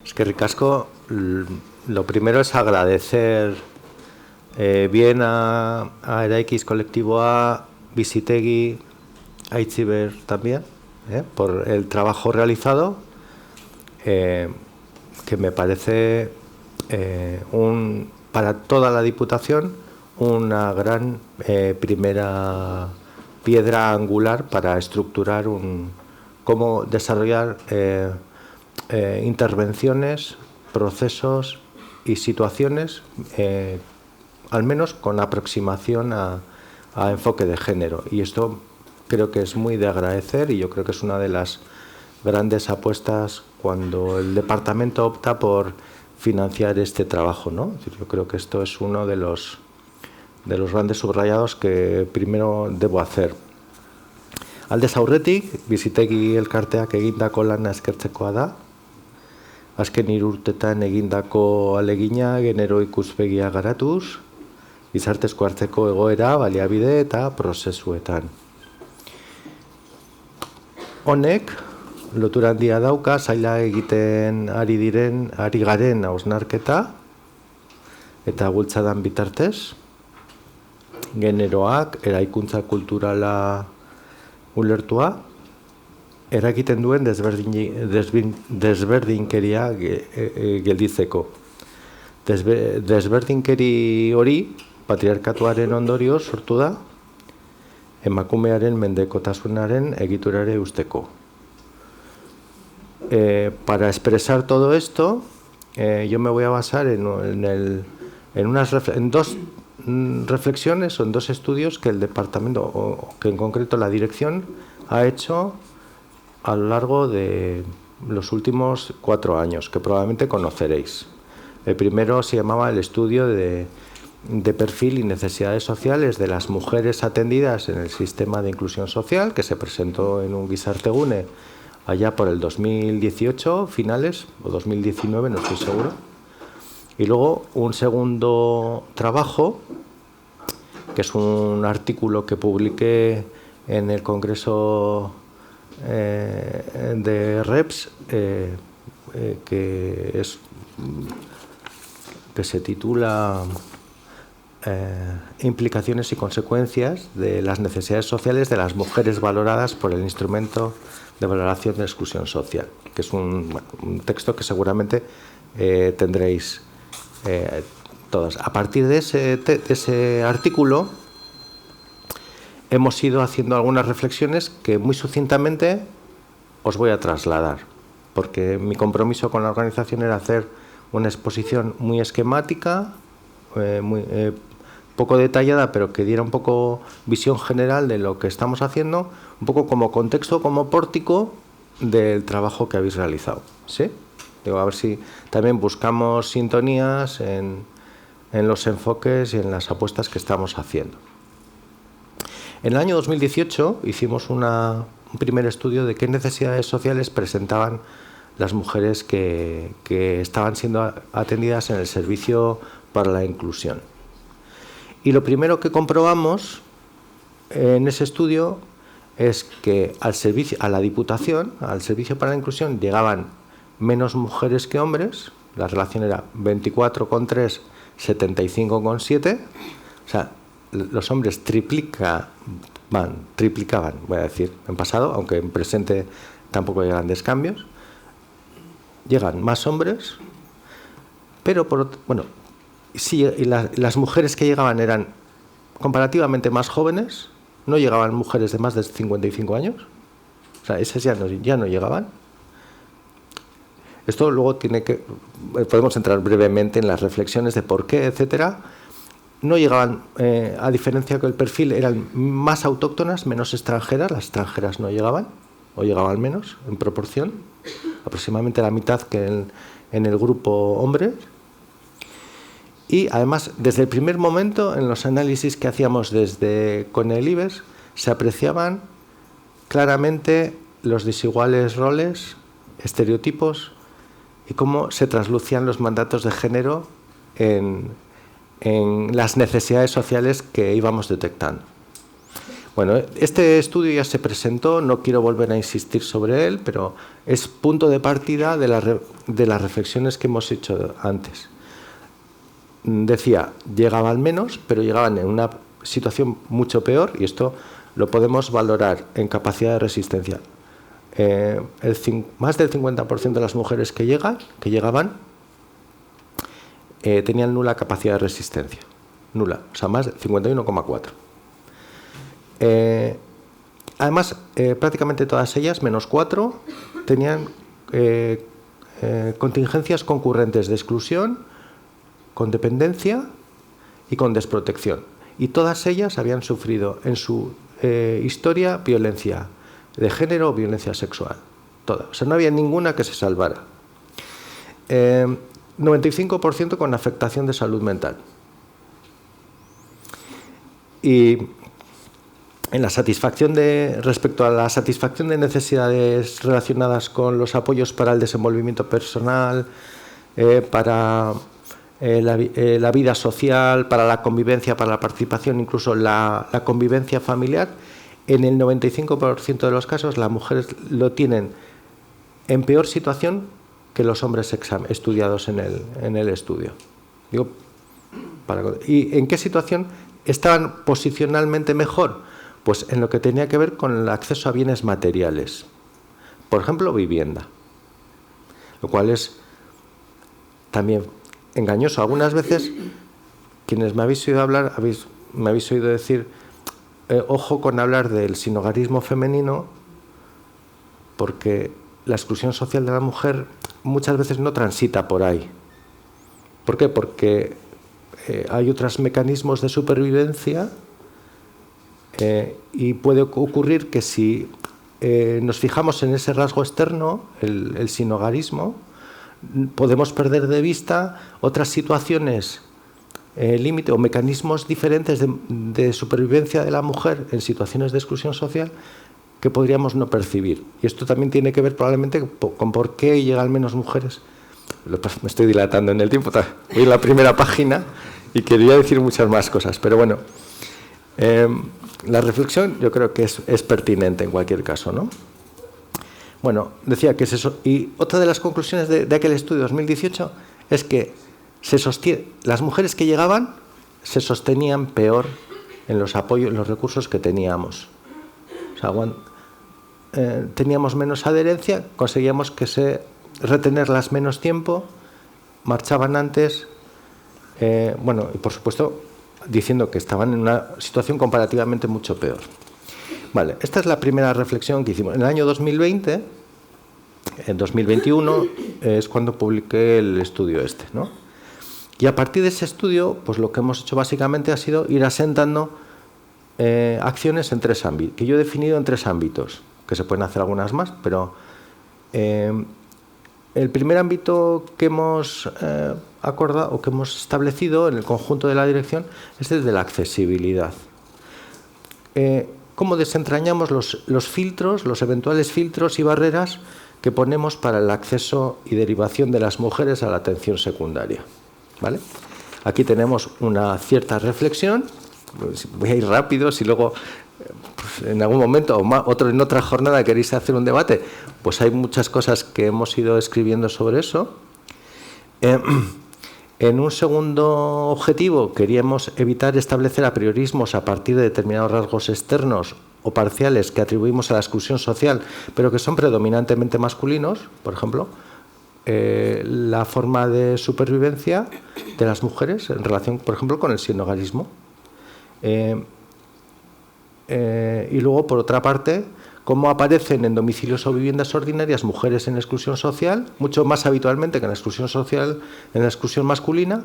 Es que ricasco, lo primero es agradecer bien a Eraikiz Kolektiboa, Bizitegi, a Itziber también, por el trabajo realizado, que me parece para toda la Diputación una gran primera piedra angular para estructurar cómo desarrollar intervenciones, procesos y situaciones, al menos con aproximación a enfoque de género. Y esto creo que es muy de agradecer, y yo creo que es una de las grandes apuestas cuando el departamento opta por financiar este trabajo, ¿no? Yo creo que esto es uno de los grandes subrayados que primero debo hacer. Aldez aurretik, Bizitegi elkarteak egindako lana eskertzekoa da. Azken 3 urtetan egindako alegina genero ikuspegia garatuz, gizartezko hartzeko egoera, baliabide eta prozesuetan. Honek, lotura handia dauka, zaila egiten ari garen hausnarketa eta bultzadan bitartez, generoak, eraikuntza kulturala ulertua, eragiten duen desberdinkeria gelditzeko. Desberdinkeri hori, patriarkatuaren ondorio sortu da, emakumearen mendekotasunaren egiturare usteko. Para expresar todo esto, yo me voy a basar en dos reflexiones o en 2 estudios que el departamento, o que en concreto la dirección, ha hecho a lo largo de los últimos 4 años, que probablemente conoceréis. El primero se llamaba el estudio de perfil y necesidades sociales de las mujeres atendidas en el sistema de inclusión social, que se presentó en un Gizartegune allá por el 2018, finales, o 2019, no estoy seguro. Y luego un segundo trabajo, que es un artículo que publiqué en el Congreso de REPS, que se titula Implicaciones y consecuencias de las necesidades sociales de las mujeres valoradas por el instrumento de valoración de exclusión social, que es un texto que seguramente tendréis todas. A partir de ese artículo hemos ido haciendo algunas reflexiones que muy sucintamente os voy a trasladar, porque mi compromiso con la organización era hacer una exposición muy esquemática, muy poco detallada, pero que diera un poco visión general de lo que estamos haciendo, un poco como contexto, como pórtico del trabajo que habéis realizado, ¿sí? Digo, a ver si también buscamos sintonías en los enfoques y en las apuestas que estamos haciendo. En el año 2018 hicimos un primer estudio de qué necesidades sociales presentaban las mujeres que estaban siendo atendidas en el servicio para la inclusión. Y lo primero que comprobamos en ese estudio es que a la Diputación, al servicio para la inclusión, llegaban menos mujeres que hombres. La relación era 24,3, 75,7. O sea, los hombres triplicaban, voy a decir, en pasado, aunque en presente tampoco hay grandes cambios. Llegan más hombres, pero sí, y las mujeres que llegaban eran comparativamente más jóvenes, no llegaban mujeres de más de 55 años, o sea, esas ya no llegaban. Esto luego podemos entrar brevemente en las reflexiones de por qué, etcétera. No llegaban, a diferencia que el perfil, eran más autóctonas, menos extranjeras. Las extranjeras no llegaban, o llegaban menos en proporción, aproximadamente la mitad que en el grupo hombres. Y además, desde el primer momento, en los análisis que hacíamos con el IBES, se apreciaban claramente los desiguales roles, estereotipos y cómo se traslucían los mandatos de género en las necesidades sociales que íbamos detectando. Bueno, este estudio ya se presentó, no quiero volver a insistir sobre él, pero es punto de partida de las reflexiones que hemos hecho antes. Decía, llegaban menos, pero llegaban en una situación mucho peor, y esto lo podemos valorar en capacidad de resistencia. Más del 50% de las mujeres que llegaban, tenían nula capacidad de resistencia. Nula, o sea, más del 51,4%. Además, prácticamente todas ellas, menos 4, tenían contingencias concurrentes de exclusión, con dependencia y con desprotección. Y todas ellas habían sufrido en su historia violencia de género o violencia sexual. Todas. O sea, no había ninguna que se salvara. 95% con afectación de salud mental. Y en la satisfacción respecto a la satisfacción de necesidades relacionadas con los apoyos para el desenvolvimiento personal, para la vida social, para la convivencia, para la participación, incluso la convivencia familiar, en el 95% de los casos las mujeres lo tienen en peor situación que los hombres estudiados en el estudio. ¿Y en qué situación estaban posicionalmente mejor? Pues en lo que tenía que ver con el acceso a bienes materiales. Por ejemplo, vivienda. Lo cual es también engañoso. Algunas veces, quienes me habéis oído hablar, me habéis oído decir, ojo con hablar del sinhogarismo femenino, porque la exclusión social de la mujer muchas veces no transita por ahí. ¿Por qué? Porque hay otros mecanismos de supervivencia y puede ocurrir que si nos fijamos en ese rasgo externo, el sinhogarismo, podemos perder de vista otras situaciones límite o mecanismos diferentes de supervivencia de la mujer en situaciones de exclusión social que podríamos no percibir. Y esto también tiene que ver probablemente con por qué llegan menos mujeres. Me estoy dilatando en el tiempo, voy a la primera página y quería decir muchas más cosas, pero bueno, la reflexión yo creo que es pertinente en cualquier caso, ¿no? Bueno, decía que y otra de las conclusiones de aquel estudio 2018 es que las mujeres que llegaban se sostenían peor en los apoyos, en los recursos que teníamos. O sea, teníamos menos adherencia, conseguíamos retenerlas menos tiempo, marchaban antes, y por supuesto diciendo que estaban en una situación comparativamente mucho peor. Vale, esta es la primera reflexión que hicimos. En el año 2020, en 2021, es cuando publiqué el estudio ¿no? Y a partir de ese estudio, pues lo que hemos hecho básicamente ha sido ir asentando acciones en 3 ámbitos, que yo he definido en 3 ámbitos, que se pueden hacer algunas más, pero el primer ámbito que hemos acordado o que hemos establecido en el conjunto de la dirección es el de la accesibilidad. ¿Cómo desentrañamos los filtros, los eventuales filtros y barreras que ponemos para el acceso y derivación de las mujeres a la atención secundaria? ¿Vale? Aquí tenemos una cierta reflexión. Voy a ir rápido, si luego pues, en algún momento o en otra jornada queréis hacer un debate, pues hay muchas cosas que hemos ido escribiendo sobre eso. En un segundo objetivo queríamos evitar establecer apriorismos a partir de determinados rasgos externos o parciales que atribuimos a la exclusión social, pero que son predominantemente masculinos. Por ejemplo, la forma de supervivencia de las mujeres en relación, por ejemplo, con el sinhogarismo. Y luego, por otra parte, cómo aparecen en domicilios o viviendas ordinarias mujeres en exclusión social, mucho más habitualmente que en la exclusión social, en la exclusión masculina,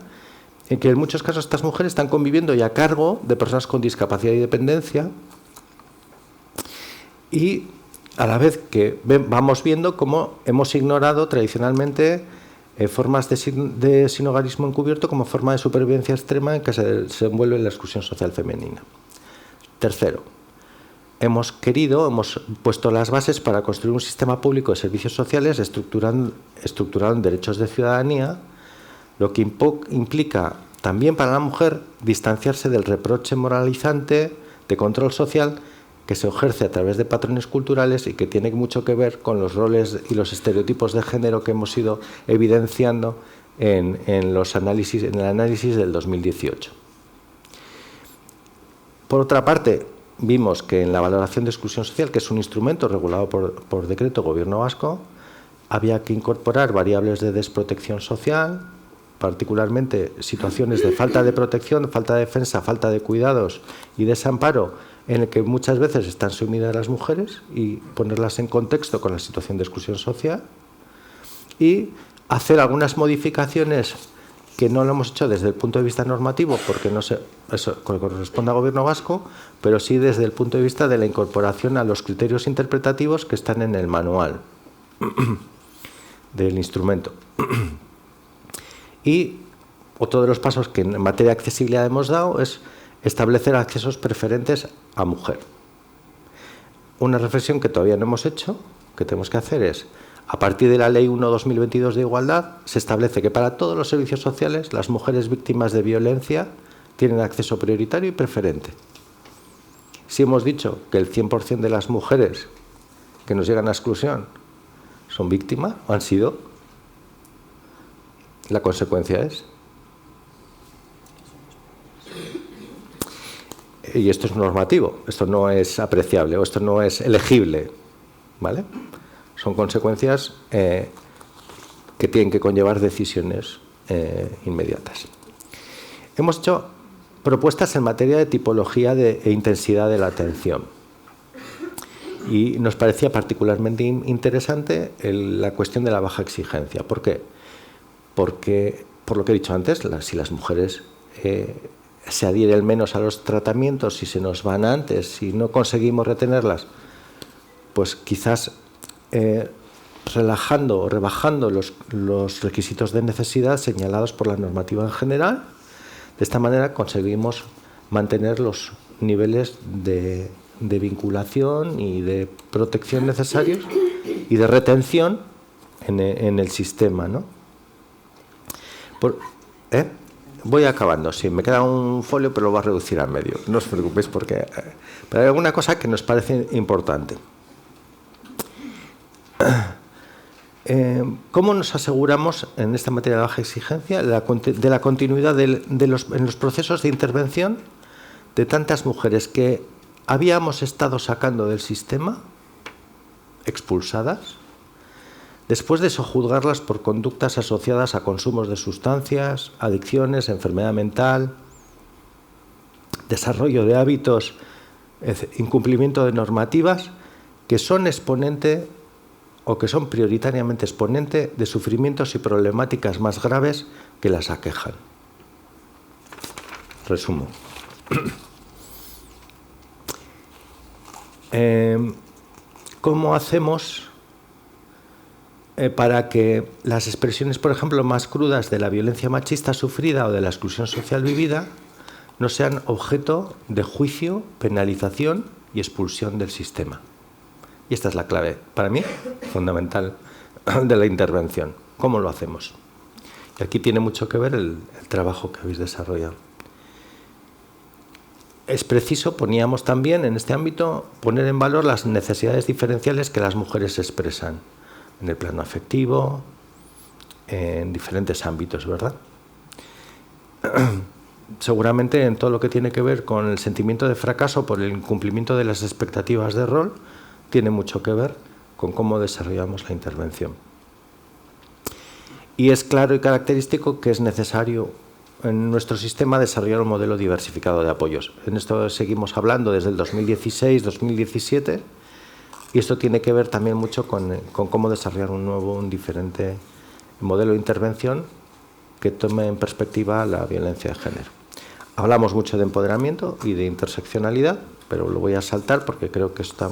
en que en muchos casos estas mujeres están conviviendo y a cargo de personas con discapacidad y dependencia, y a la vez que vamos viendo cómo hemos ignorado tradicionalmente formas de sinhogarismo encubierto como forma de supervivencia extrema en que se envuelve la exclusión social femenina. Tercero, hemos puesto las bases para construir un sistema público de servicios sociales estructurado en derechos de ciudadanía, lo que implica también para la mujer distanciarse del reproche moralizante de control social que se ejerce a través de patrones culturales y que tiene mucho que ver con los roles y los estereotipos de género que hemos ido evidenciando en el análisis del 2018. Por otra parte, vimos que en la valoración de exclusión social, que es un instrumento regulado por decreto Gobierno vasco, había que incorporar variables de desprotección social, particularmente situaciones de falta de protección, falta de defensa, falta de cuidados y desamparo, en el que muchas veces están sumidas las mujeres, y ponerlas en contexto con la situación de exclusión social, y hacer algunas modificaciones que no lo hemos hecho desde el punto de vista normativo, porque no sé, eso corresponde al Gobierno vasco, pero sí desde el punto de vista de la incorporación a los criterios interpretativos que están en el manual del instrumento. Y otro de los pasos que en materia de accesibilidad hemos dado es establecer accesos preferentes a mujer. Una reflexión que todavía no hemos hecho, que tenemos que hacer es, a partir de la Ley 1/2022 de Igualdad, se establece que para todos los servicios sociales las mujeres víctimas de violencia tienen acceso prioritario y preferente. Si hemos dicho que el 100% de las mujeres que nos llegan a exclusión son víctimas o han sido, la consecuencia es. Y esto es normativo, esto no es apreciable o esto no es elegible, ¿vale? Son consecuencias que tienen que conllevar decisiones inmediatas. Hemos hecho propuestas en materia de tipología e intensidad de la atención. Y nos parecía particularmente interesante la cuestión de la baja exigencia. ¿Por qué? Porque, por lo que he dicho antes, si las mujeres se adhieren menos a los tratamientos, si se nos van antes, si no conseguimos retenerlas, pues quizás relajando o rebajando los requisitos de necesidad señalados por la normativa en general. De esta manera conseguimos mantener los niveles de vinculación y de protección necesarios y de retención en el sistema, ¿no? Voy acabando, sí, me queda un folio, pero lo voy a reducir a medio. No os preocupéis porque... pero hay alguna cosa que nos parece importante. ¿Cómo nos aseguramos en esta materia de baja exigencia de la continuidad en los procesos de intervención de tantas mujeres que habíamos estado sacando del sistema, expulsadas, después de sojuzgarlas por conductas asociadas a consumos de sustancias, adicciones, enfermedad mental, desarrollo de hábitos, incumplimiento de normativas, que son exponente o que son prioritariamente exponente de sufrimientos y problemáticas más graves que las aquejan? Resumo. ¿Cómo hacemos para que las expresiones, por ejemplo, más crudas de la violencia machista sufrida o de la exclusión social vivida no sean objeto de juicio, penalización y expulsión del sistema? Y esta es la clave, para mí, fundamental de la intervención. ¿Cómo lo hacemos? Y aquí tiene mucho que ver el trabajo que habéis desarrollado. Es preciso, poníamos también en este ámbito, poner en valor las necesidades diferenciales que las mujeres expresan en el plano afectivo, en diferentes ámbitos, ¿verdad? Seguramente en todo lo que tiene que ver con el sentimiento de fracaso por el incumplimiento de las expectativas de rol, tiene mucho que ver con cómo desarrollamos la intervención. Y es claro y característico que es necesario en nuestro sistema desarrollar un modelo diversificado de apoyos. En esto seguimos hablando desde el 2016-2017 y esto tiene que ver también mucho con cómo desarrollar un diferente modelo de intervención que tome en perspectiva la violencia de género. Hablamos mucho de empoderamiento y de interseccionalidad, pero lo voy a saltar porque creo que está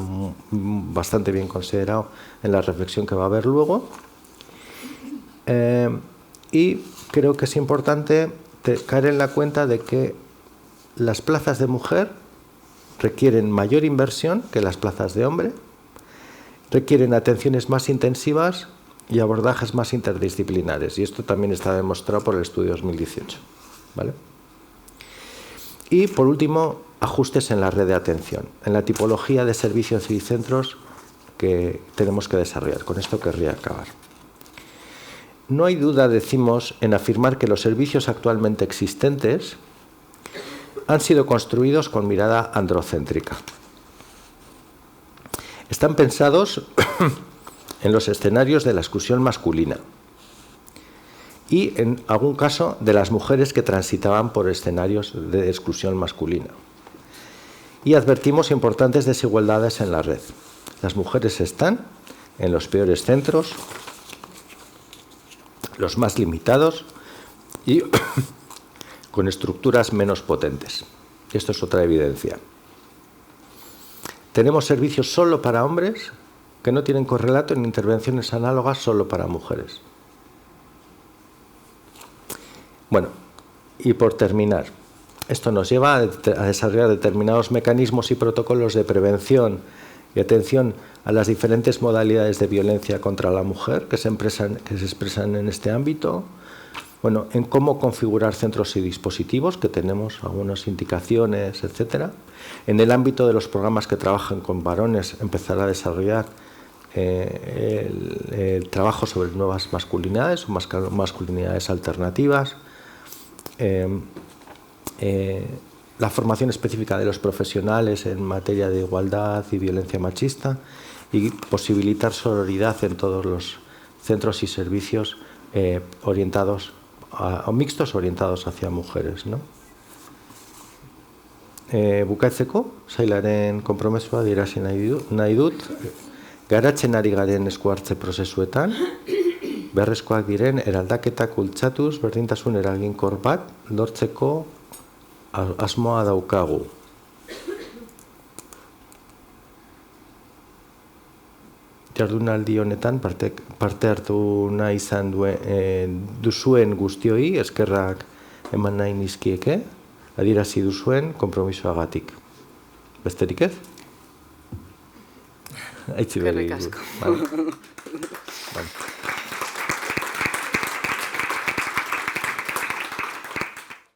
bastante bien considerado en la reflexión que va a haber luego. Y creo que es importante caer en la cuenta de que las plazas de mujer requieren mayor inversión que las plazas de hombre, requieren atenciones más intensivas y abordajes más interdisciplinares. Y esto también está demostrado por el estudio 2018. ¿Vale? Y, por último, ajustes en la red de atención, en la tipología de servicios y centros que tenemos que desarrollar. Con esto querría acabar. No hay duda, decimos, en afirmar que los servicios actualmente existentes han sido construidos con mirada androcéntrica. Están pensados en los escenarios de la exclusión masculina y, en algún caso, de las mujeres que transitaban por escenarios de exclusión masculina. Y advertimos importantes desigualdades en la red. Las mujeres están en los peores centros, los más limitados y con estructuras menos potentes. Esto es otra evidencia. Tenemos servicios solo para hombres que no tienen correlato en intervenciones análogas solo para mujeres. Bueno, y por terminar, esto nos lleva a desarrollar determinados mecanismos y protocolos de prevención y atención a las diferentes modalidades de violencia contra la mujer que se expresan en este ámbito. Bueno, en cómo configurar centros y dispositivos, que tenemos algunas indicaciones, etcétera. En el ámbito de los programas que trabajan con varones, empezar a desarrollar el trabajo sobre nuevas masculinidades o masculinidades alternativas. La formación específica de los profesionales en materia de igualdad y violencia machista y posibilitar sororidad en todos los centros y servicios orientados o mixtos orientados hacia mujeres, ¿no? Bukatzeko, sailaren konpromezua adierazi nahi dut, garatzen ari garen esku hartze prozesuetan, beharrezkoak diren eraldaketak bultzatuz berdintasun eraginkor bat lortzeko asmoa daukagu. Jardunaldi honetan parte hartu nahi izan duzuen guztioi, eskerrak eman nahi nizkieke, adierazi duzuen konpromisoagatik. Besterik ez? Aitzi berri. Eskerrik asko. Vale.